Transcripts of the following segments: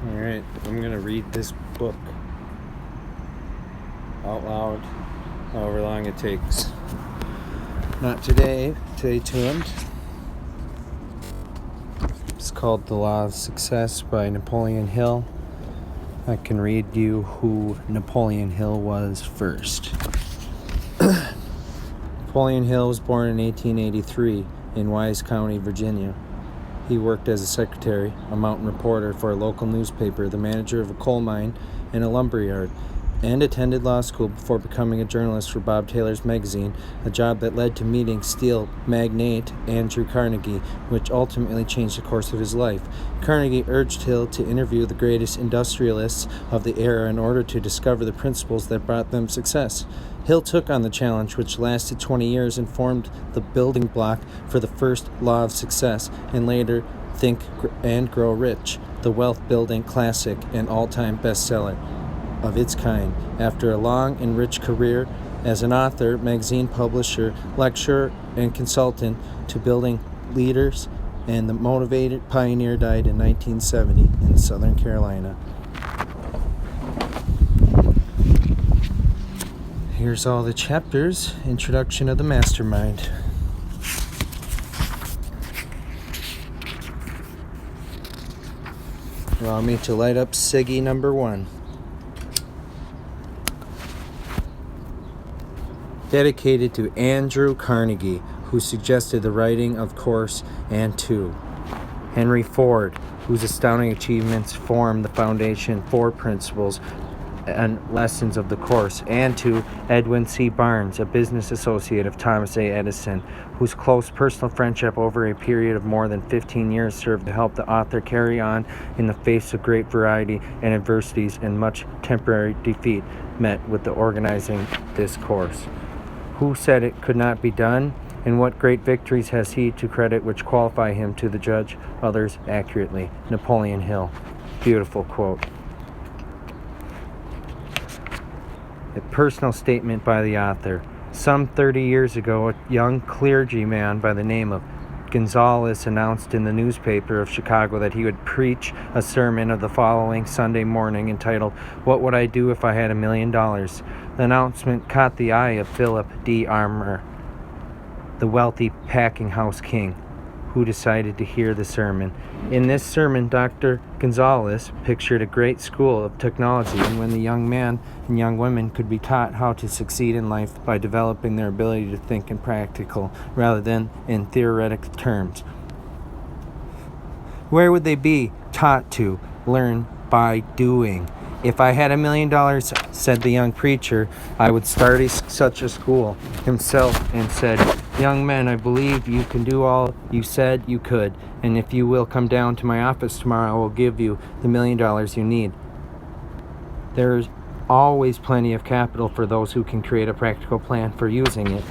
Alright, I'm going to read this book out loud, however long it takes. Not today, stay tuned. It's called The Law of Success by Napoleon Hill. I can read you who Napoleon Hill was first. Napoleon Hill was born in 1883 in Wise County, Virginia. He worked as a secretary, a mountain reporter for a local newspaper, the manager of a coal mine, and a lumber yard, and attended law school before becoming a journalist for Bob Taylor's magazine, a job that led to meeting steel magnate Andrew Carnegie, which ultimately changed the course of his life. Carnegie urged Hill to interview the greatest industrialists of the era in order to discover the principles that brought them success. Hill took on the challenge, which lasted 20 years and formed the building block for the first law of success, and later Think and Grow Rich, the wealth-building classic and all-time bestseller of its kind. After a long and rich career as an author, magazine publisher, lecturer, and consultant to building leaders, and the motivated pioneer died in 1970 in Southern Carolina. Here's all the chapters. Introduction of the Mastermind. Allow me to light up Siggy number 1. Dedicated to Andrew Carnegie, who suggested the writing of Course and 2. Henry Ford, whose astounding achievements formed the foundation for principles and lessons of the course, and to Edwin C. Barnes, a business associate of Thomas A. Edison, whose close personal friendship over a period of more than 15 years served to help the author carry on in the face of great variety and adversities and much temporary defeat met with the organizing this course. Who said it could not be done? And what great victories has he to credit which qualify him to judge others accurately? Napoleon Hill. Beautiful quote. A personal statement by the author. Some 30 years ago, a young clergyman by the name of Gonzales announced in the newspaper of Chicago that he would preach a sermon of the following Sunday morning entitled, "What Would I Do If I Had $1 Million?" The announcement caught the eye of Philip D. Armour, the wealthy packing house king, who decided to hear the sermon. In this sermon, Dr. Gonzales pictured a great school of technology, and when the young man and young women could be taught how to succeed in life by developing their ability to think in practical rather than in theoretic terms. Where would they be taught to learn? By doing. If I had $1 million, said the young preacher, I would start such a school himself, and said, "Young men, I believe you can do all you said you could, and if you will come down to my office tomorrow, I will give you the $1 million you need. There's always plenty of capital for those who can create a practical plan for using it."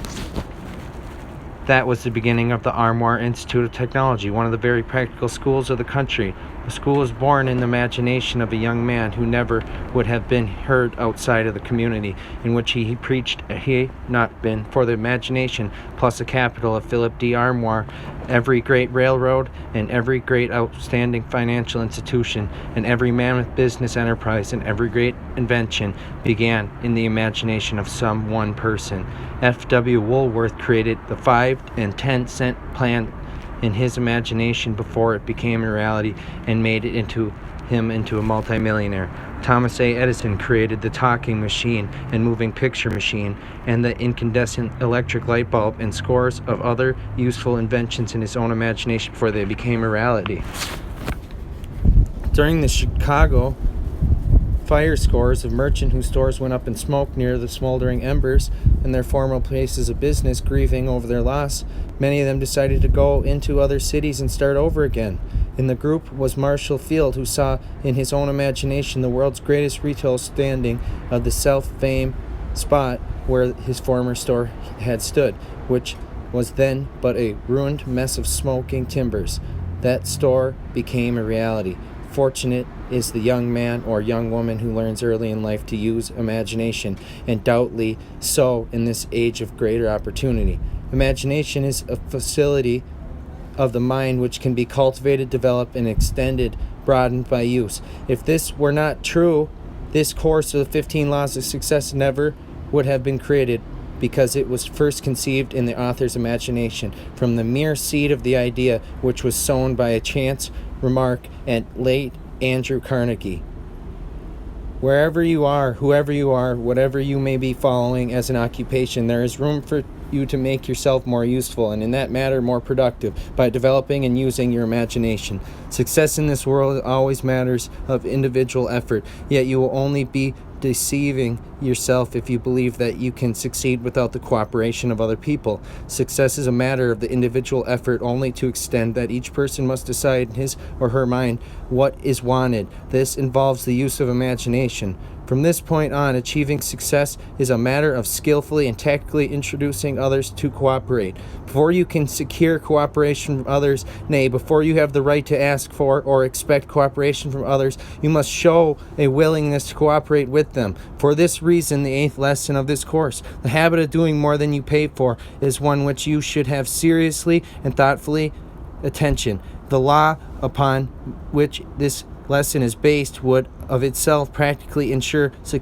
That was the beginning of the Armour Institute of Technology, one of the very practical schools of the country. The school was born in the imagination of a young man who never would have been heard outside of the community in which he preached. He not been for the imagination plus the capital of Philip D. Armour. Every great railroad and every great outstanding financial institution and every mammoth business enterprise and every great invention began in the imagination of some one person. F.W. Woolworth created the 5 and 10 cent plan in his imagination before it became a reality and made it into a multimillionaire. Thomas A. Edison created the talking machine and moving picture machine and the incandescent electric light bulb and scores of other useful inventions in his own imagination before they became a reality. During the Chicago fire, scores of merchants whose stores went up in smoke near the smoldering embers in their former places of business, grieving over their loss. Many of them decided to go into other cities and start over again. In the group was Marshall Field, who saw in his own imagination the world's greatest retail standing of the self-famed spot where his former store had stood, which was then but a ruined mess of smoking timbers. That store became a reality. Fortunate is the young man or young woman who learns early in life to use imagination, and doubly so in this age of greater opportunity. Imagination is a facility of the mind which can be cultivated, developed, and extended, broadened by use. If this were not true, this course of the 15 Laws of Success never would have been created, because it was first conceived in the author's imagination from the mere seed of the idea, which was sown by a chance remark at late Andrew Carnegie. Wherever you are, whoever you are, whatever you may be following as an occupation, there is room for you to make yourself more useful, and in that matter more productive, by developing and using your imagination. Success in this world always matters of individual effort, yet you will only be deceiving yourself if you believe that you can succeed without the cooperation of other people. Success is a matter of the individual effort only to extend that each person must decide in his or her mind what is wanted. This involves the use of imagination. From this point on, achieving success is a matter of skillfully and tactically introducing others to cooperate. Before you can secure cooperation from others, nay, before you have the right to ask for or expect cooperation from others, you must show a willingness to cooperate with them. For this reason, the 8th lesson of this course, the habit of doing more than you pay for, is one which you should have seriously and thoughtfully attention. The law upon which this lesson is based would of itself practically ensure success